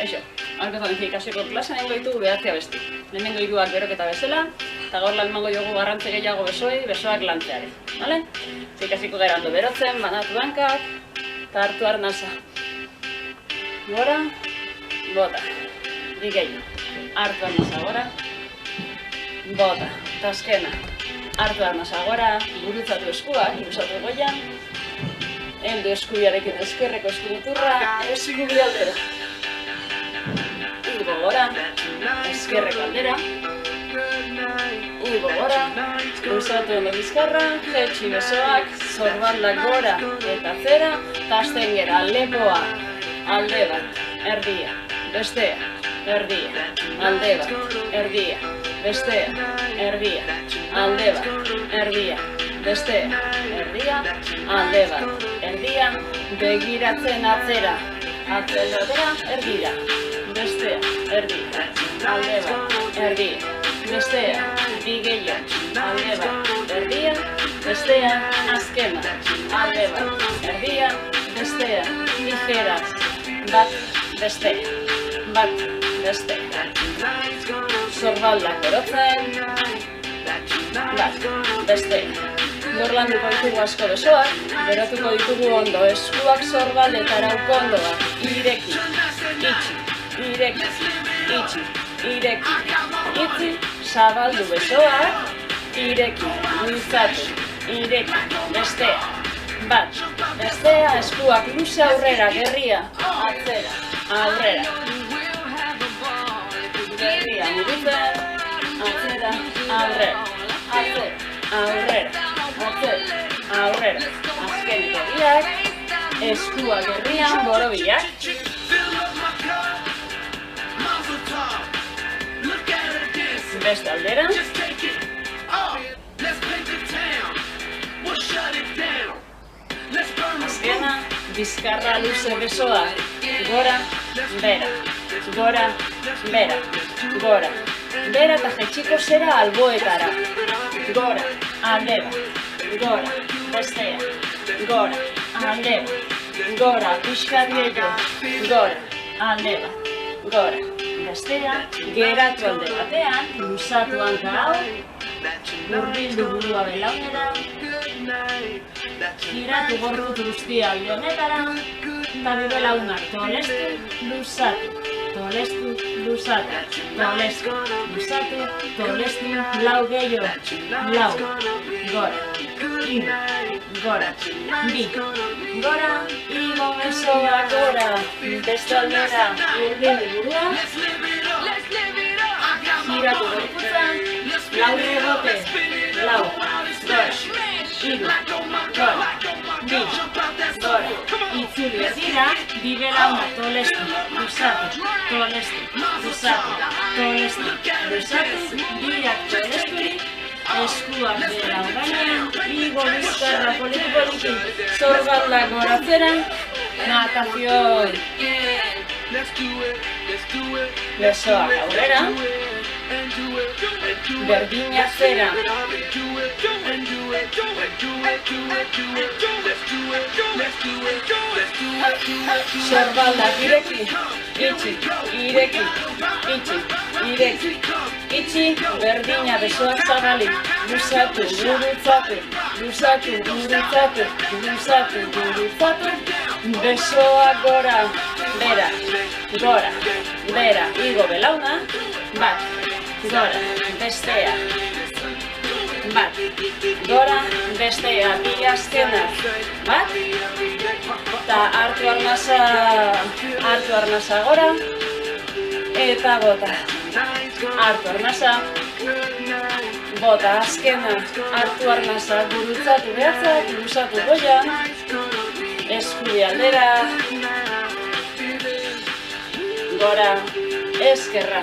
Kaixo, aurko tonifikazio klase nengo ditugu behatzea besti. Lehenengo hiruak beroketa bezala, eta gaur lan emango diogu garrantzi gehiago besoei, besoak lantzeari. Bale? Ikasiko gara ondo berotzen, banatu hankak, eta hartu arnasa. Gora, bota. Gehiago. Hartu arnasa gora, bota. Eta azkena. Hartu arnasa gora, gurutzatu eskuak, gurutzatu goian. Heldu eskubiarekin eskerreko eskubuturra, eskubi aldera. Igo gora, eskerreko aldera. Igo gora, luzatu ondo bizkarra, jetxi besoak, zorbaldak gora eta zera, eta azten gera lepoa, alde bat, erdia, bestea, erdia, alde bat, erdia, bestea, erdia, alde bat, erdia, bestea, erdia, alde bat, erdia, begiratzen atzera, atzera, erdira, bestea, erdia, alde bat, erdia, bestea, bigeio, alde bat, erdia, bestea, azkena, alde bat, erdia, bestea, tijeras, bat, bestea, zorbaldak berotzen, bat, bestea. Dorlanduko ditugu asko besoak, berotuko ditugu ondo, eskuak zorbaletara ukondoa, ireki, itxi, ireki, itxi, ireki, itxi, zabaldu besoak, ireki, luzatu, ireki, bestea, bat, bestea, eskuak luze aurrera, gerria, atzera, aurrera, gerria, mugitzen, atzera, aurrera, atzera, aurrera, atzera, aurrera, azkeneko biak, eskuak gerrian, borobilak, beste aldera, azkena, bizkarra luze besoa, gora, bera, gora, bera, gora, bera eta jetxiko zera alboetara, gora, aldera, gora, bestea, gora, aldera, gora, pixka diello, gora, aldera, gora, bestea, geratu alde batean, luzatu hanka hau, hurbildu burua belaunera, giratu gorput guztia alde honetara, eta bibelaunak tolestu, luzatu, tolestu, luzatu, tolestu, luzatu, tolestu, lau gehiago, lau, gora, igo, gora, bi, gora, igo besoa, gora, beste aldera, hurbildu burua, giratu gorputzan, lau rebote, lau, gora, igo, gora, bi, gora, itzuli dira, bibelaunak tolestu, luzatu, tolestu, luzatu, tolestu, luzatu, biak tolesturik, eskuak dela gainean, igo bizkarra poliki, zorbaldak goratzera, natazioi, besoak aurrera, berdina zera, zorbaldak ireki, itxi, ireki, itxi, ireki, itxi, berdina besoak zabalik, luzatu, gurutzatu, luzatu, gurutzatu, luzatu, gurutzatu, besoak gora, bera, igo belauna, bat, gora, bestea, bat, gora, bestea, bi azkena, bat, eta hartu arnasa gora, eta bota, hartu arnasa, bota, azkena, hartu arnasa, gurutzatu behatzak, luzatu goian, eskubi aldera, gora, eskerra,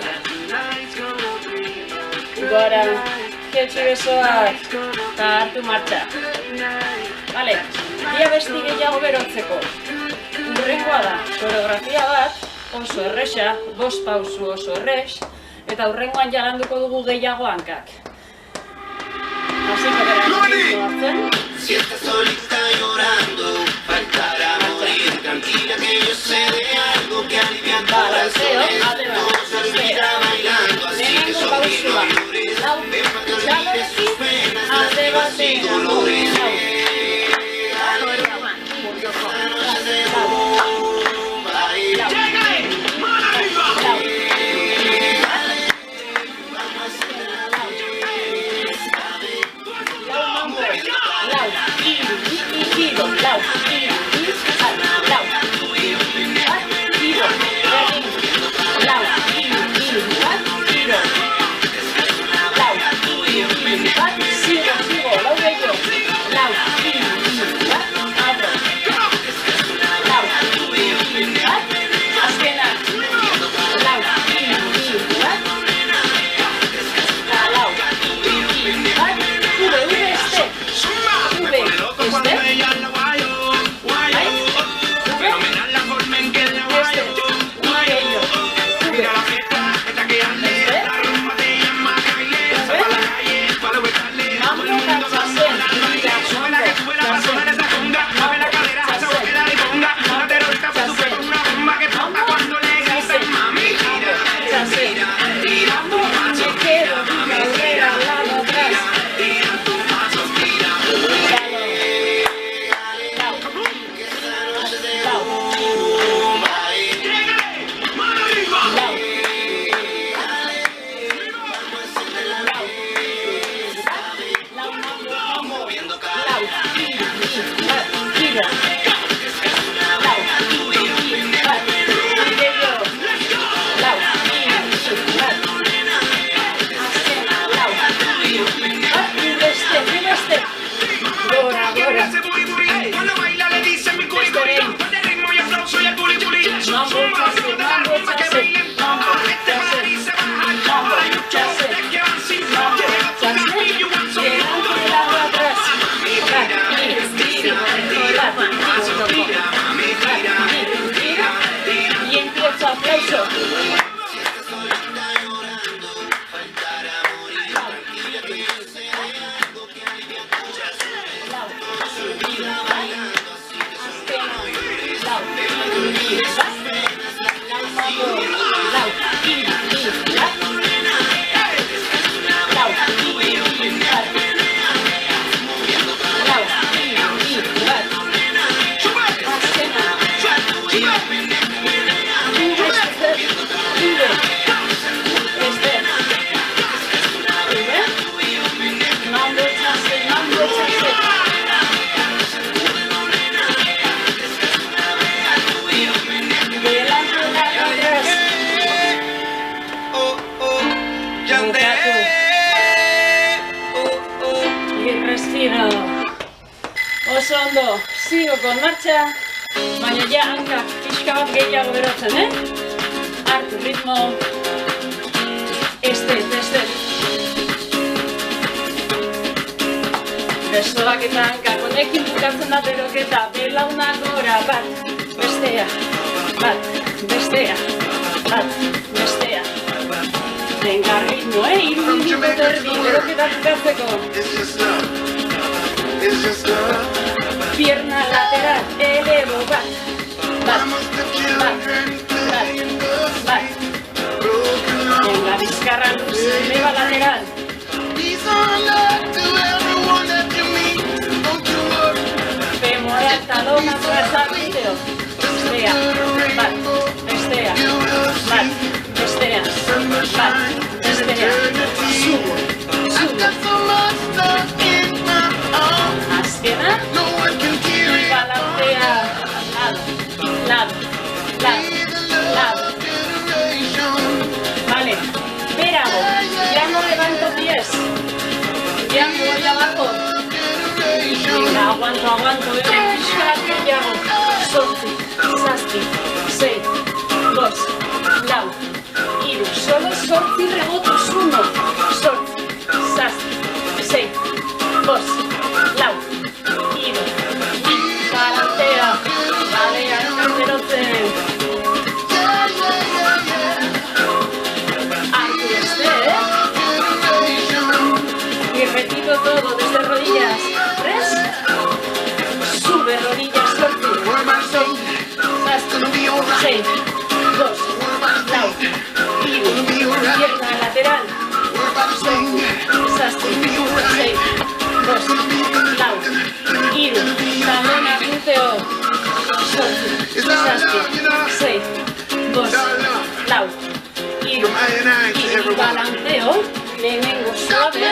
gora, jetxi besoak, eta hartu martxa. Bale, dia besti gehiago berotzeko. Hurrengoa da, koreografia bat, oso erresa, 5 pausu oso erres, eta hurrengoan jalanduko dugu gehiago hankak. Hasiko gara eskutu hartzen. Si estás solita llorando, faltará morir, tranquila que yo sé de algo que alivia tu corazón. Y empiezo aplauso. Respiro. Oso ondo, sigo con marcha, baina ja hankak pixka bat gehiago berotzen, Hartu ritmo. Este. Besoak eta hankak honekin bukatzen da beroketa, belaunak gora, bat, bestea, bestea. Venga, ritmo, 3 minutu terdi, beroketa bukatzeko. Pierna lateral, elevo, bat. Venga, bizkarra luz, eleva lateral. Femoral, talón atrás al glúteo. Bestea, bat, bestea, subo. Azkena, balantea, lado. Vale, verago, ya no levanto pies, ya me voy abajo. Venga, aguanto, pixka gehiago. 8, 7, 6, 5, 4, 3, solo 8 rebotos, 1, 8, 7, 6, 5, 4, 3, balantea, vale, berotzen. Hartu este, y repito todo desde rodillas. 3, sube rodillas, 6, 2, pierna lateral, 6, 2, talón a glúteo, 6, 2, y balanceo, lehenengo suave.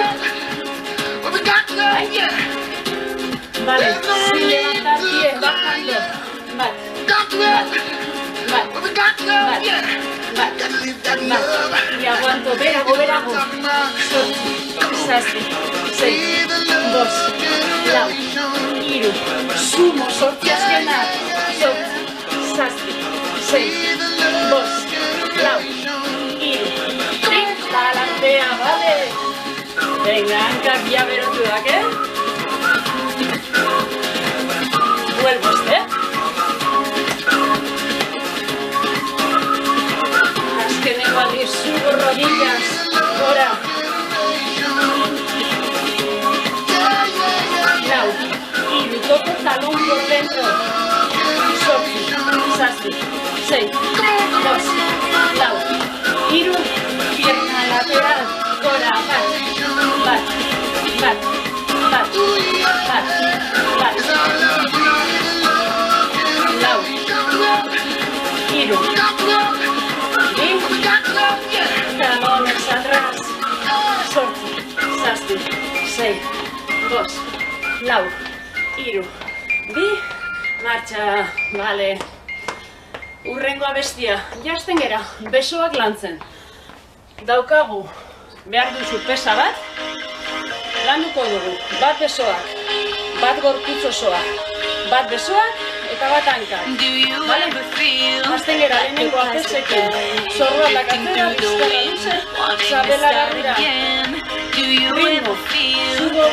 Vale, sin levantar pies, bajando. Y aguanto, verago. 6, 2, sumo, sorti azkena. 6, 2, balantea, vale. Venga, hankak ya berotuak, Vuelvo Azkeneko aldiz, subo rodillas, gora. 4, toco talón por dentro. 6, 2, pierna lateral, gora, bat. Talones atrás. 6, 2, marcha, vale. Urrengo abestia, jasten gera, besoak lantzen. Daukagu, behar duzu pesa bat, landuko dugu, bat besoak, bat gorputz osoa, bat besoak eta bat hankak. Vale? Jasten gera, lehenengo apesekin, zorroa eta katzera, bizkarra luze, zabela garrira. ritmo, subo,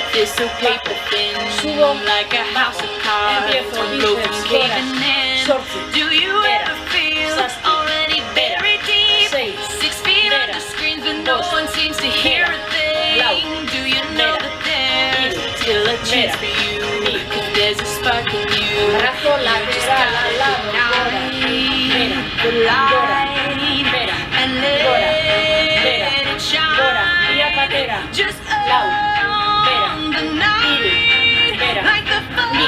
subo, bajo, empiezo, bíceps, gora, sortzi, bera, zazpi, bera, sei, bera, bost, bera, lau, bera, hiru, bera, bi, brazo lateral al lado, gora, bera, gora, bera, gora, bera, gora, via patera, lau, bera, hiru, bera, bi,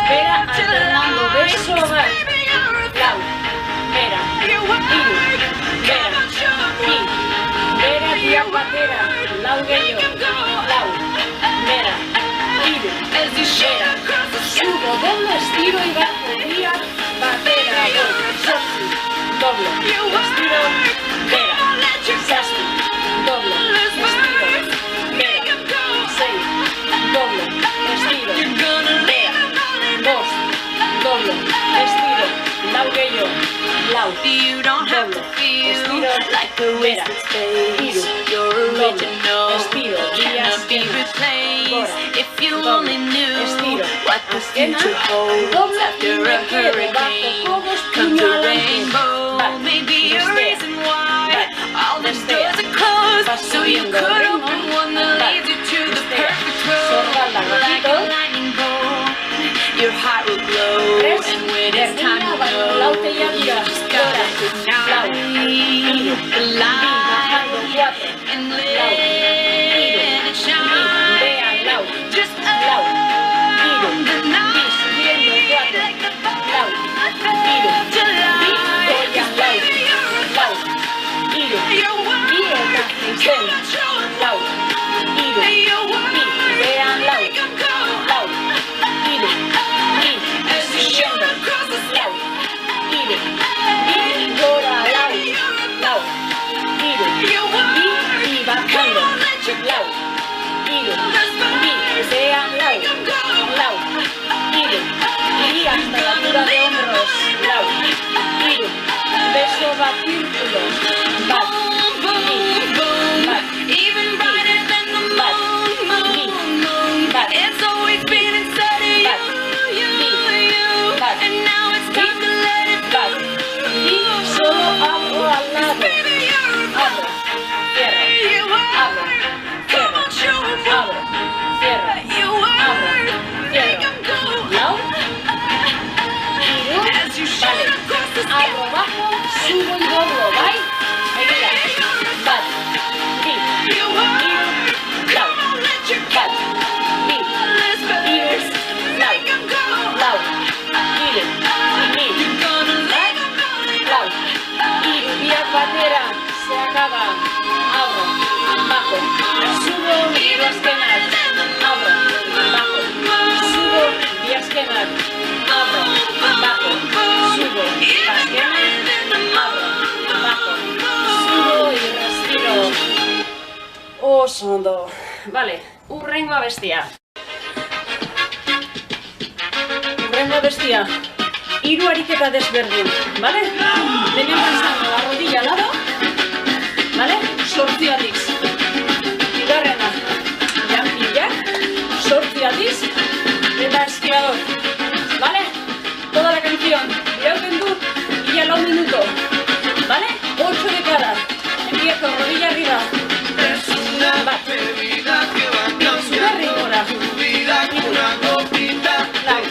bera, alternando beso, bai, lau, bera, hiru, bera, bi, bera, via patera, lau gehiago, lau, bera, hiru, bera, subo, doble, estiro y bajo, via patera, voy, sortzi, doble, estiro, bera, zazpi, doble, estiro, bera, sei, doble, estiro, bera, bost, doble, estiro, lau gehiago, lau, doble, estiro, bera, hiru, doble, estiro, via azkena, gora, doble, estiro, azkena, doble, y me quedo bajo, codos, puño adelante, bat, bestea, bat, vas subiendo el ritmo, bat, bestea, sorbalda bajito, tres, berdina, baino lauteia dira, gora, lau, hiru, bi, bajando, cuatro, lau, hiru, bi, bea, lau, hiru, bi, subiendo, cuatro, lau, hiru, bi, goya, lau, hiru, bi, eta, zen, lau, hiru, bi, bea, lau, hiru, bi, subiendo, lau, hiru, bi, gora, lau, hiru, bi, bajando, lau, hiru, bi, bea, lau, hiru, bi, hasta la altura de hombros, lau, hiru, beso, bat, círculo, bat, bi, bat, solo abro al lado, abro, cierro, abro, cierro, abro, cierro, abro, cierro, lau, hiru, vale, abro bajo, subo y doblo, bai, begira, bat, bi, hiru, lau, bat, bi, hiru, lau, hiru, bi, bat, lau, hiru, via patera, se acaba, abro, bajo, subo, via esquenas, abro, bajo, subo, via esquenas, abro, bajo, subo, esquenas, abro, bajo, subo y respiro. Oso ondo. Vale, hurrengo abestia. Hurrengo abestia. Hiru ariketa desberdin, ¿vale? Lehenengo izango la rodilla al lado, ¿vale? Sortzi aldiz. Bigarrena, jumping jack, sortzi aldiz, eta esquiador, ¿vale? Toda la canción, irauten du, y ya 1 minuto, ¿vale? 8 de cada. Empiezo, rodilla arriba. Bat. Sube rigora. Lau.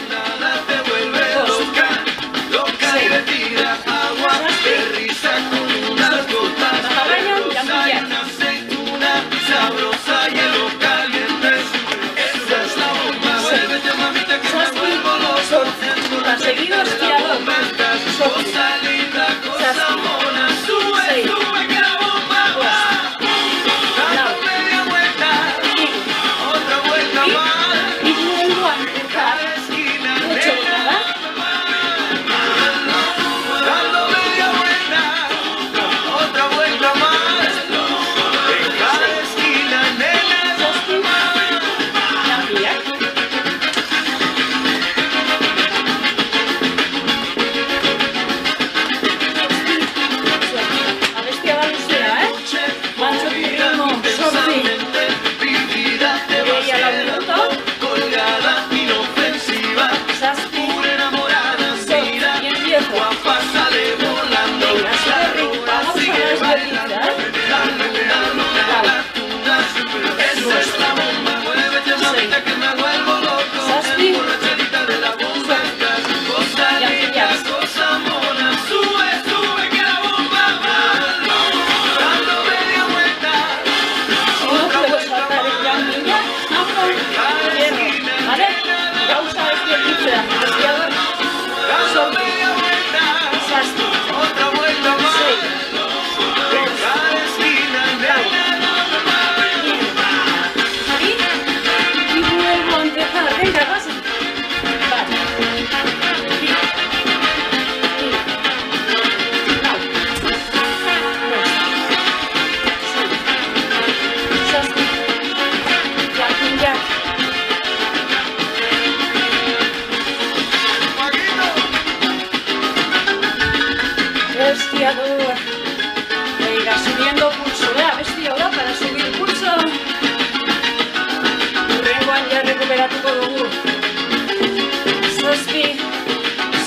esquiador. Venga, subiendo pulso, abesti hau da, para subir pulso. Hurrengoan ja rekuperatuko dugu. 7,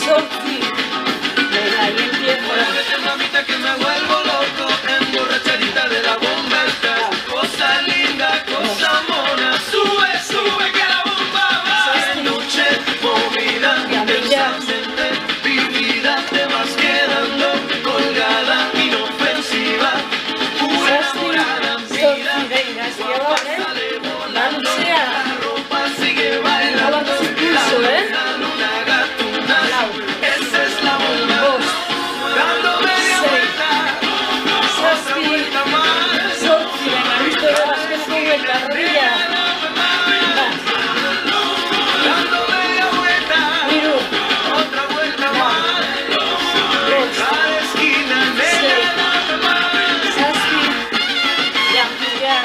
8. Venga, y empiezo. Muévete, mamita, que me vuelvo loco. Emborrachadita de la bomba estás. Cosa linda, cosa mona. Sube, sube, que la bomba va. Noche movida, intensamente vivida. Te vas quedando colgada, inofensiva. Pura enamorada, mira. Venga, esquiador, balancea. La ropa sigue bailando. Pulso, La luna gatuna. Esa es la bomba. Dando media vuelta. Otra vuelta más. Venga, listo, azkeneko vuelta, rodilla. Dando media vuelta. Hiru, Otra vuelta más. Cada esquina negra. 7, ya, ya.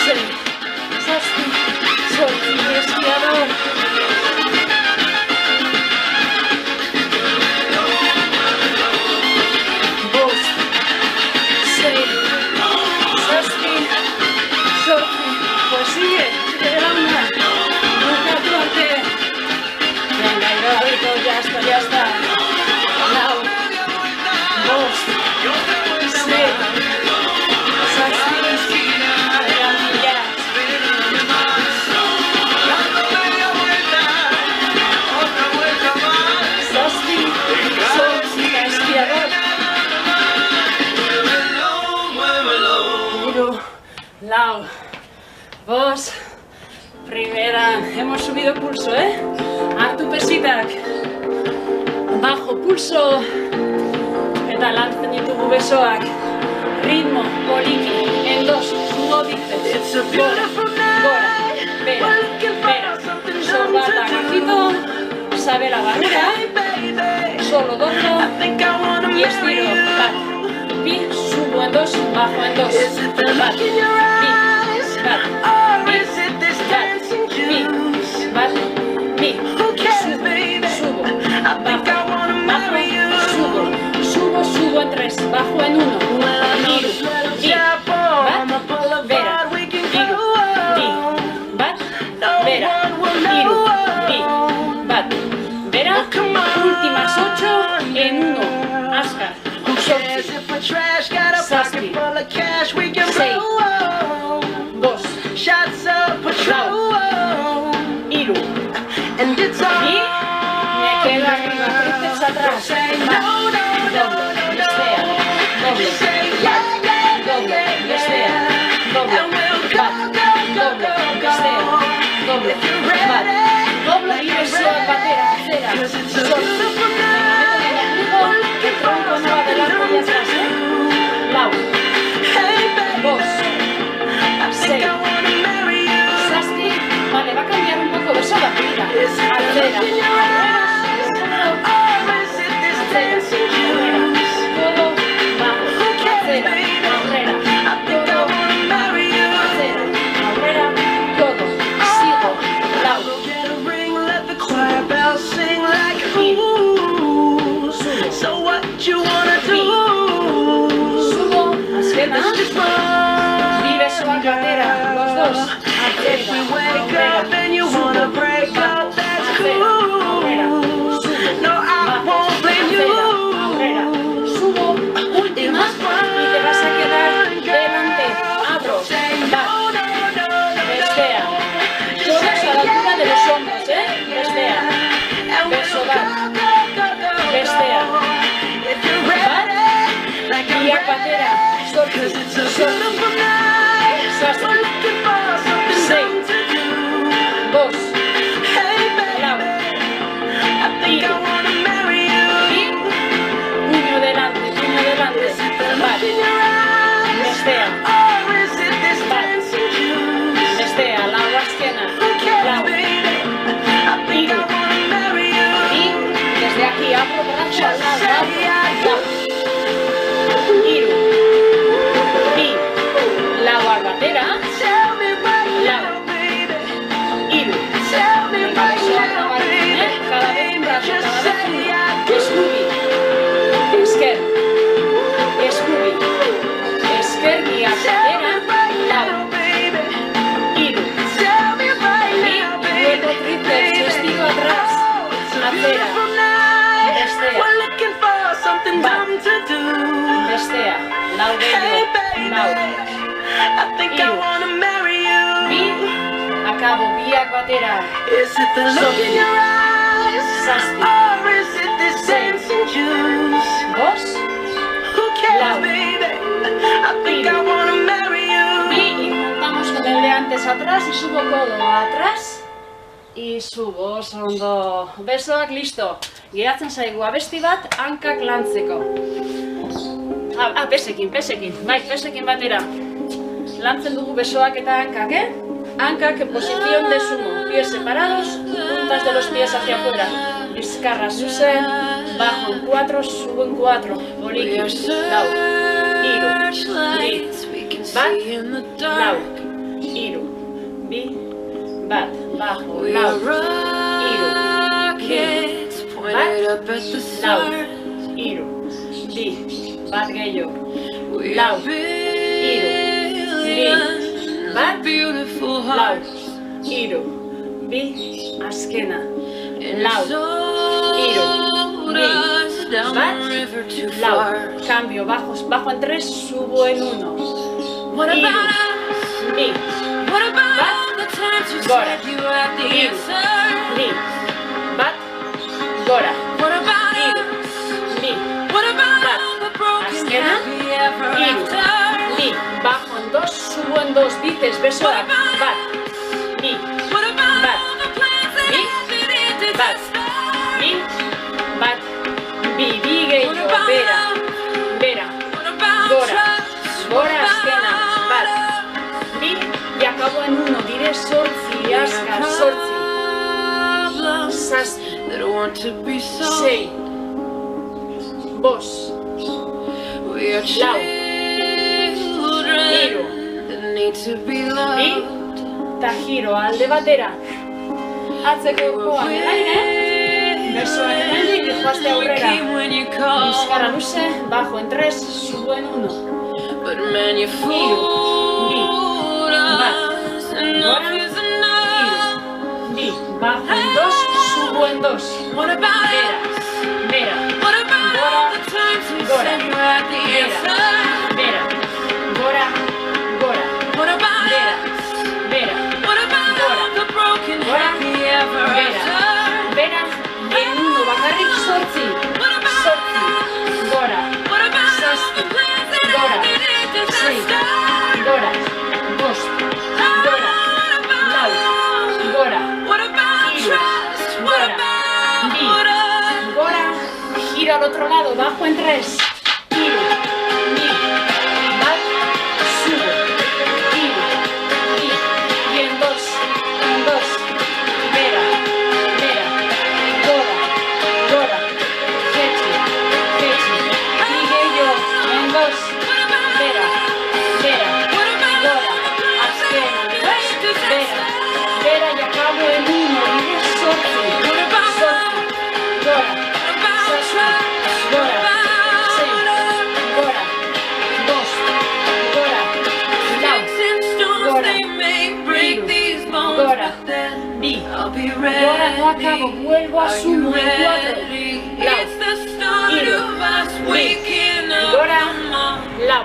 6, 7, esquiador. Pues sigue de la una. Nunca trote. Venga, hidráulico, ya está. Now. 2, 6, Dando media vuelta. Otra vuelta más. esquiador. Muévelo. Hiru, lau, bost, primera, hemos subido pulso, hartu pesitak, bajo pulso, eta lantzen ditugu besoak, ritmo, poliki, en dos, subotices, gora, bera, sorbata, gajito, sabe la barrera, solo doblo, y estiro, bat, bi, subo en dos, bajo en dos, bat, bi, bat, bi, subo, bajo, subo en tres, bajo en uno, giro, bi, bat, vera, giro, bi, bat, vera, giro, bi, bat, vera, últimas 8 en uno, Ascar, Saspi, 6, 2, Hiru, y me quedo arriba, tríceps atrás, doble, estea, doble, estea, doble, estea, doble, doble y besoak batera, zera, sol, el tronco no adelante y atrás, lau, bost, 6, Saspi, vale, va a cambiar un poco beso la vida, acera, todo, bajo, acera, aurrera, todo, acera, aurrera, todo, sigo, lau, subo, azkena, bi besoak batera, los dos, acera, aurrera, subo, subo, última, y te vas a quedar delante, abro, bat, bestea, todos a la altura de los hombros, bestea, beso, bat, bestea, bat, y a patera, sortu, saspi, 6, 2, lau, tiro, y puño delante, bat, bestea, bat, bestea, lau, azkena, lau, tiro, y desde aquí abro brazo al lado, lau, tiro, bi, lau gehiago, lau, I think I wanna marry you. bi, akabo, biak batera, Is it the look in your eyes? zazpi, Or is it this dancing juice? bos, Who cares, Lau. baby? I think I wanna marry you. bi, y juntamos con el de antes atrás y subo codo atrás, y subo, oso ondo, besoak listo, geratzen zaigu abesti bat, hankak lantzeko. Pesekin, bai, pesekin batera. Lantzen dugu besoak eta hankak, Hankak en posición de sumo, pies separados, puntas de los pies hacia afuera. Bizkarra zuzen, bajo en 4, subo en 4. Poliki, lau, iru, bi, bat, lau, iru, bi, bat, bajo, lau, iru, bi, bat, lau, iru, bi, bat gehiago, lau, iru, bi, bat, lau, iru, bi, azkena, lau, iru, bi, bat, lau, cambio, bajo en 3, subo en 1, iru, bi, bat, gora, iru, bi, bat, gora, iru, bi, bat, azkena, iru, bi, bajo en 2, subo en 2, dices, besoak, bat, bi, bat, bi, bat, bi, bat, bi gehiago, bera, bera, gora, gora, azkena, bat, bi, y acabo en 1, diré sortzi, azkar, sortzi, zazpi, sei, bos, lau, iru, bi, eta giro alde batera, atzeko joan eraine, besoak hemendik, joazte aurrera, bizkarra luze, bajo en 3, subo en 1, iru, bi, bat, gora, iru, bi, bajo en 2, subo en 2, bera, bera, gora, gora, bera, bera, gora, gora, bera, bera, gora, gora, bera, bera, en 1 bakarrik sortzi, sortzi, gora, zazpi, gora, sei, gora, bost, gora, lau, gora, iru, gora, bi, gora, gira al otro lado, bajo en 3, iru, bi, bat, subo, iru, bi, y en 2, bera, bera, gora, gora, jetzi, jetzi, y yo, en 2, bera, bera, gora, azkena, bera, bera, y acabo en 1, y es sortzi, gora, zazpi, gora, sei, gora, bost, gora, lau, gora, iru, gora, bi, gora, no acabo, vuelvo a sumo en 4, lau, iru, bi, gora, lau,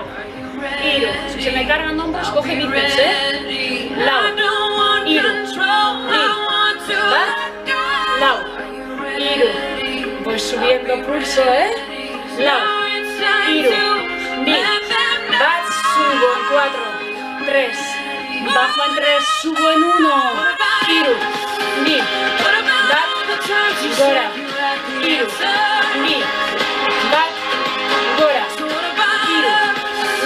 iru, si se me cargan hombros, coge bíceps, lau, iru, bi, bat, lau, iru, voy subiendo pulso, lau, iru, bi, bat, subo en 4, 3, bajo en 3, subo en 1, iru, bi, bat, gora, iru, bi, bat, gora, iru,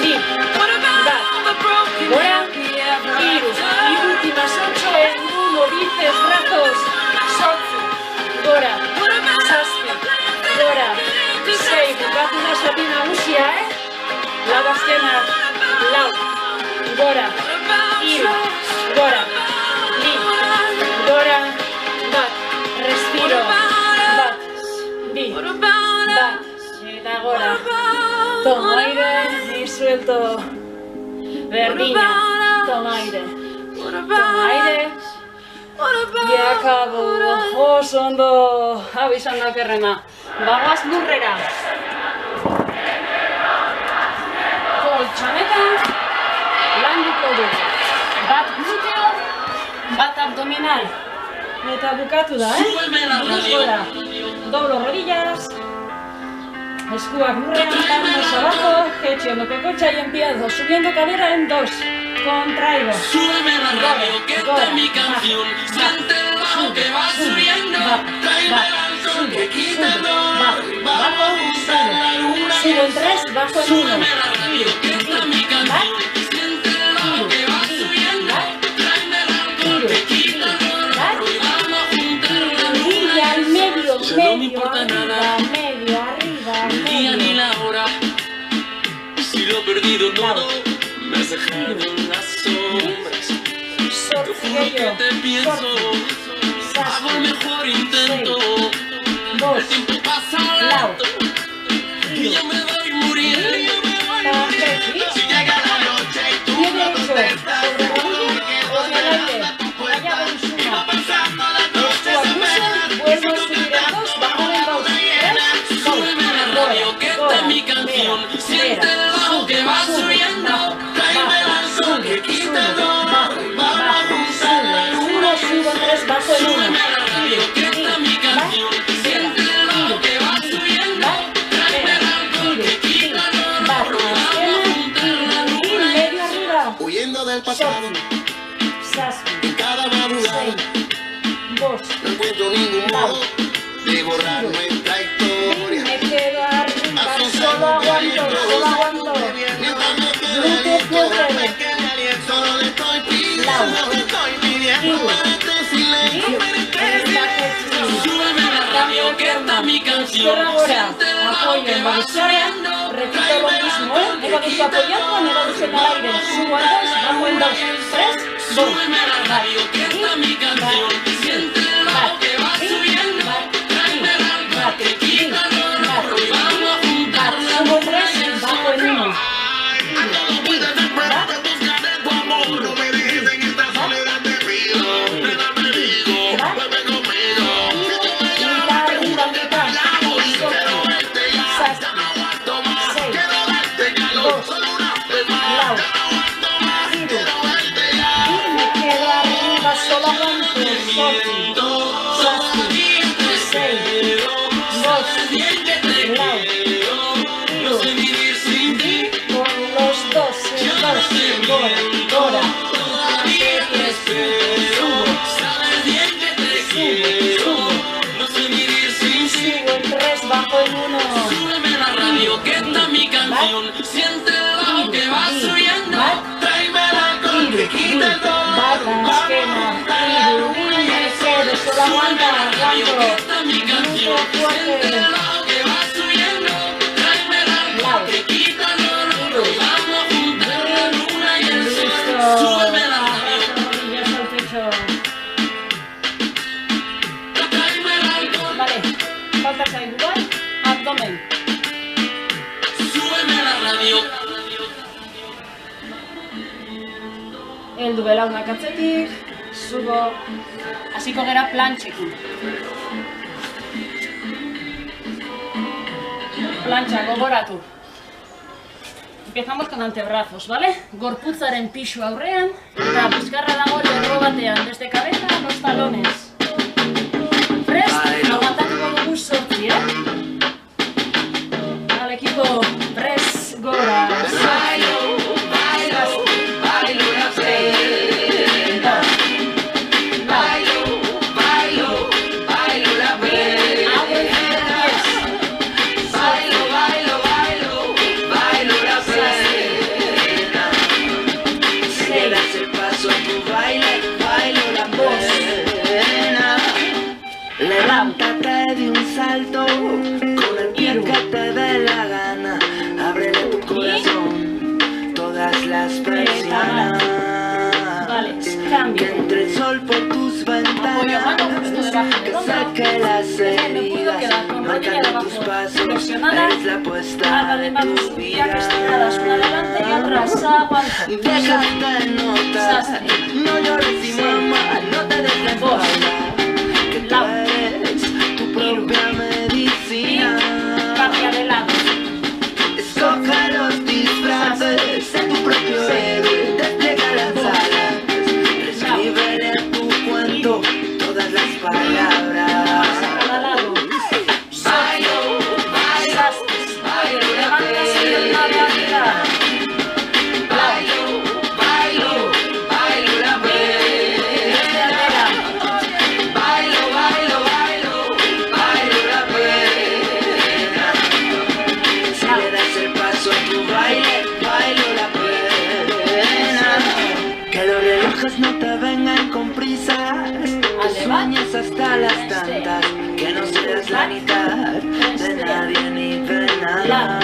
bi, bat, gora, iru, y últimas 8 en 1, bíceps, brazos, sortzi, gora, zazpi, gora, sei, bukatu da zati nagusia, lau azkena, lau, gora, iru, gora, bi, gora, bat, respiro, bat, bi, bat, eta gora, tomo aire y suelto, berdina, toma aire, y acabo, oso ondo, hau izan da okerrena, bagoaz lurrera, Pertsonetan, landuko du. Bat gluteo, bat abdominal. Eta bukatu da, buruz gora. Doblo rodillas. Eskuak lurrean, manos abajo, flexionando pecocha y empiezo, subiendo cadera en 2. Contraigo. Súbeme la radio, que esta es mi canción. Siente el bajo que va subiendo. Tráeme el alcohol que quita el dolor. Vamos a buscar la luna. Subo en 3, bajo en 1. Súbeme la radio, que esta es mi canción. Siente el bajo que va subiendo. Tráeme el alcohol que quita el dolor. Y vamos a juntar la luna. Y al medio, Ya no me importa nada. medio, arriba, El día ni medio. la hora. Si lo he perdido todo, me has dejado en las sombras. Te juro que te pienso, hago el mejor intento. El tiempo pasa lento y yo me voy muriendo. Si llega la noche y tú Pie no derecho, contestas, sobre rodilla o en el aire. Vaya con suma. pasando la Esto noche se me abusa, vuelvo a subir en 2, bajo en 2. 3, Súbeme la radio, que esta es mi canción. Siente el bajo que va subiendo. Tráeme el alcohol que quita el dolor. Vamos a cruzar la luna. Subo 3, bajo en 1. Súbeme la radio, que esta es mi canción. Siente el bajo que va subiendo. Tráeme el alcohol que quita el dolor. Bajo, Vamos a juntar la y luna. medio arriba. Huyendo del pasado, Saspi, en cada madrugada 2. no encuentro ningún modo de borrar nuestra historia. Me quedo arriba, solo aguanto. Mientras me quedo Glúteo fuerte. pequeña aliento, solo le estoy pidiendo, Lau. para este silencio. Súbeme la radio, que esta es mi canción. Ahora, Siente el bajo apoyo que en va Babisaria, subiendo. repito lo mismo, Evadus apoyando, Evadus en el aire, subo en 2, bajo en 2, 3, 2. Súbeme la radio, que esta es mi canción. Siente el bajo que va subiendo. Tráeme el alcohol que quita el dolor. Y vamos a juntar la Subo luna. 3, bajo en 1. Tu amor, no me dejes en esta soledad, te pido. Nena, me digo, vuelve conmigo. Arriba, mitad, Quiero verte ya, ya no aguanto más. Quiero darte calor, solo una vez más. Ya no aguanto más. Quiero verte ya. y me quedo arriba, solo aguanto, Sofi, Sofi, 6, 2, Lau, No sé vivir sin ti. con los 2, en 2, Dora, Todavía te espero. Sabes bien que te quiero. No sé vivir sin ti. subo en 3, bajo en 1. Súbeme la radio, que esta es mi canción. Siente el bajo que va subiendo. Tráeme el alcohol que quita el dolor. Barra, esquema, me quedo, solo aguanta, Radio, que aguanto. esta es mi canción. Siente el bajo que va subiendo. Tráeme el alcohol que quita el dolor. Vamos a juntar la luna y el sol. Súbeme la radio. Rodillas al pecho. Tráeme el alcohol. Vale, faltas ahí, lugar, abdomen. Súbeme la radio. Heldu belaunak atzetik, subo, hasiko gera plantxekin. Plantxa, gogoratu. Empezamos con antebrazos, ¿vale? Gorputzaren pisu aurrean, eta bizkarra dago lerro batean, desde cabeza a los talones. Prest, aguantatuko dugu 8, Vale, equipo, prest, gora, 8. Levántate de un salto con el pie que te dé la gana. Ábrele tu corazón, todas las persianas. Vale, Que cambio. entre el sol por tus Apoyo mano justo ventanas. debajo del Que hombro. saque las Me puedo quedar con rodilla heridas, marcando tus debajo pasos. flexionada. Es la puesta Palma de de manos tu bien vida. estiradas, una adelante y otra aguanta. Déjate notar, Sastre. no llores y mamá, no te des la espalda. Que tú Lau. eres tu propia Y medicina. cambia de lado. Escoge los disfraces sueñes hasta las tantas, que no seas la mitad de nadie ni de nada.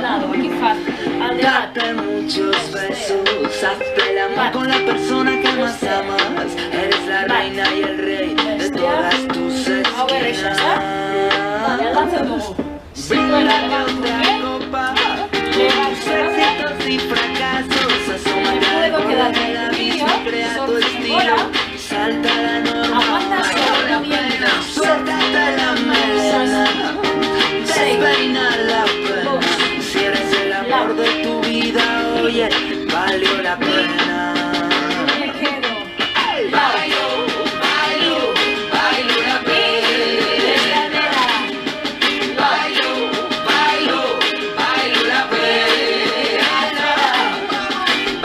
Lado, aquí fácil. Alde bat. Date muchos besos, hazte el amor con la persona que más amas. Eres la reina y el rey de todas tus Hau erresa, esquinas. Vale, aldatzen dugu. Zituela, levantute. Copa, tus éxitos y fracasos, asómate al borde del abismo, crea tu estilo, salta la norma, Aguanta sobre la pierna. suéltate la melena, despeina la pena. Si eres el amor de tu vida, oye, valió la pena. Me quedo. Bailo, bailo, bailo la pena. Escalera. Bailo, bailo, bailo la pena.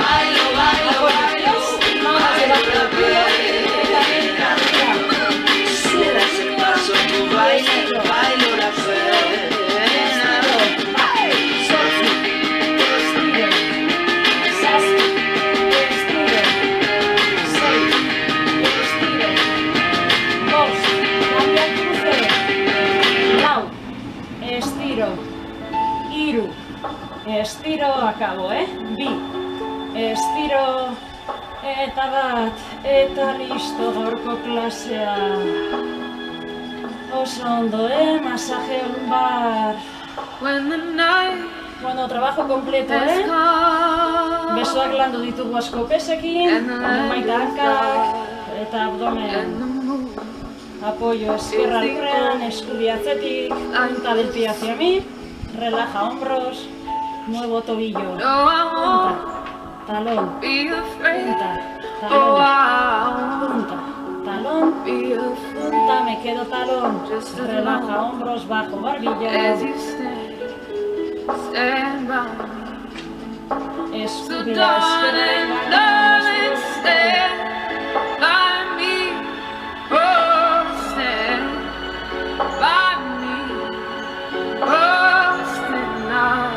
Bailo, bailo, bailo, Vamos a llevar el culo. Si das el paso a tu baile, bailo la pena. Estiro, hiru, estiro, akabo, bi, estiro, eta bat, eta listo gaurko klasea. Oso ondo, masaje lumbar. When the night Bueno, trabajo completo, has come Besoak landu ditugu asko pesekin, baita hankak, eta abdomen. Apoyo esquerra lurrean, eskubi atzetik, punta del pie hacia mí, relaja hombros, muevo tobillo, No, I punta, won't talón, be afraid. punta, Oh, talón, I punta, talón, won't be afraid. punta, me quedo talón, relaja hombros, bajo As barbilla, you stand by. So escubi a darling, darling, stand by me. Oh, stand by me. Oh, stand now.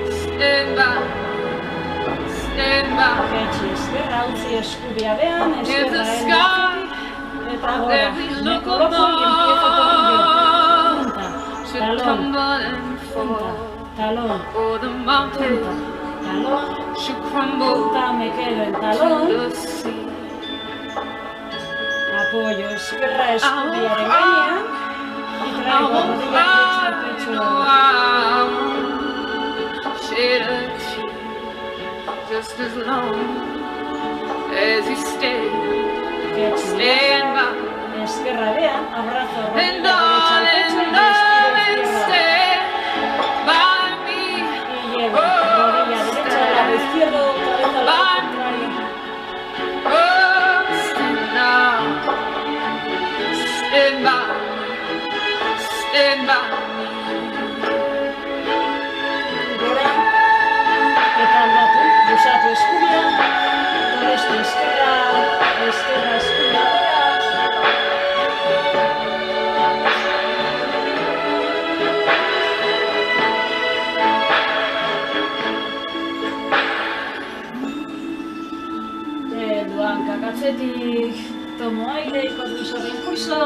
Stand by. Stand by. Jaitsi eskerra, utzi eskubia bean, If eskerra the heldu sky eta gora, every me look coloco y empiezo tobillo, above punta, should talón, tumble and punta, fall, talón, or the punta, mountain talón, should crumble punta, me quedo en talón, to the sea. apoyo eskerra eskubiaren gainean, y I traigo won't rodilla cry, derecha al no, pecho, I won't shed a tear, just as long as you stay, jaitsi stand by. eskerra bean, abrazo rodilla And derecha al pecho, darling, y darling, estiro izquierda. stand by me. Y llevo rodilla derecha al lado izquierdo, cabeza al lado contrario. Oh, stand now. Stand by. Stand by me. Gora, eta aldatu, busatu eskubia, torestu eskerra, eskerra eskubia gora. Hankak atzetik, tomo aire, ikotu impulso,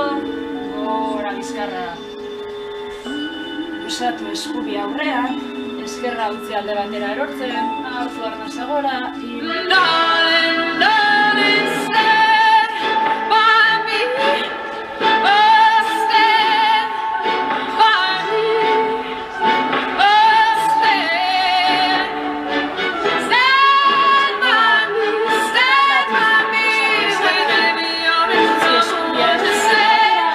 gora bizkarra. Usatu eskubi aurrean, eskerra utzi alde batera erortzen, hartu arnasa gora, Darling, darling, stand by me. Oh, stand by me. Oh, stand. Stand by me. Stand by me. Whenever you're in trouble, just stand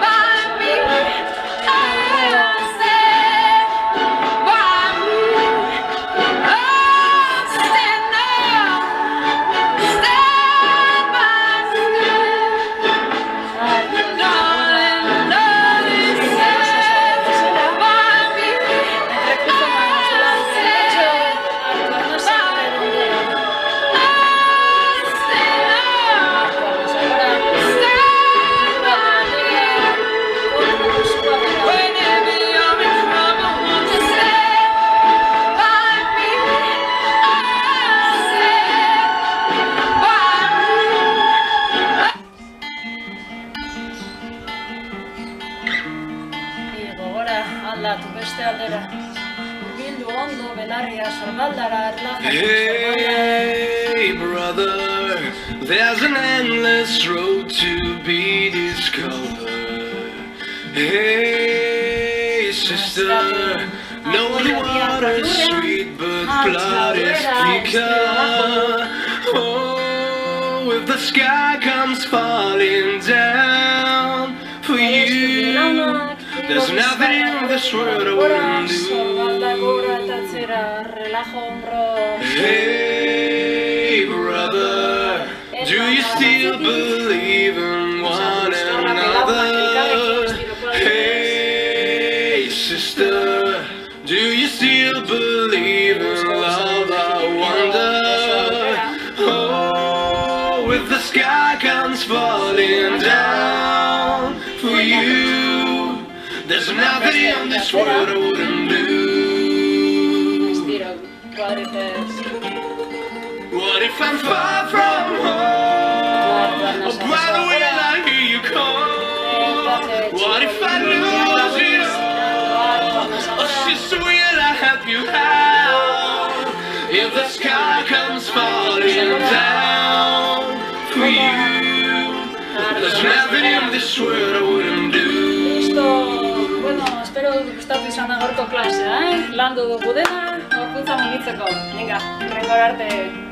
by me. Oh, stand by me. Oh, stand now. beste aldera. Bildu ondo, belarria, sorbaldara, erlajatu, Hey, brother, there's an endless road to be discovered. Hey, sister, know the water's sweet, but blood is thicker. Oh, if the sky comes falling down for you, there's nothing in this world I wouldn't do. Hey, brother, do you still believe in one another? Hey, sister, do you still believe in love? I wonder. Oh, if the sky comes falling down for you, there's nothing in this world I wouldn't do. What if I'm far from home? Oh, brother, will I hear you call? What if I lose you? Oh, sister, will I help you out? If the sky comes falling down for you, there's nothing in this world I wouldn't do. Bueno, espero gustatu izan da gaurko klasea, Landu dugu dena, gorputza mugitzeko. Venga, hurrengora arte.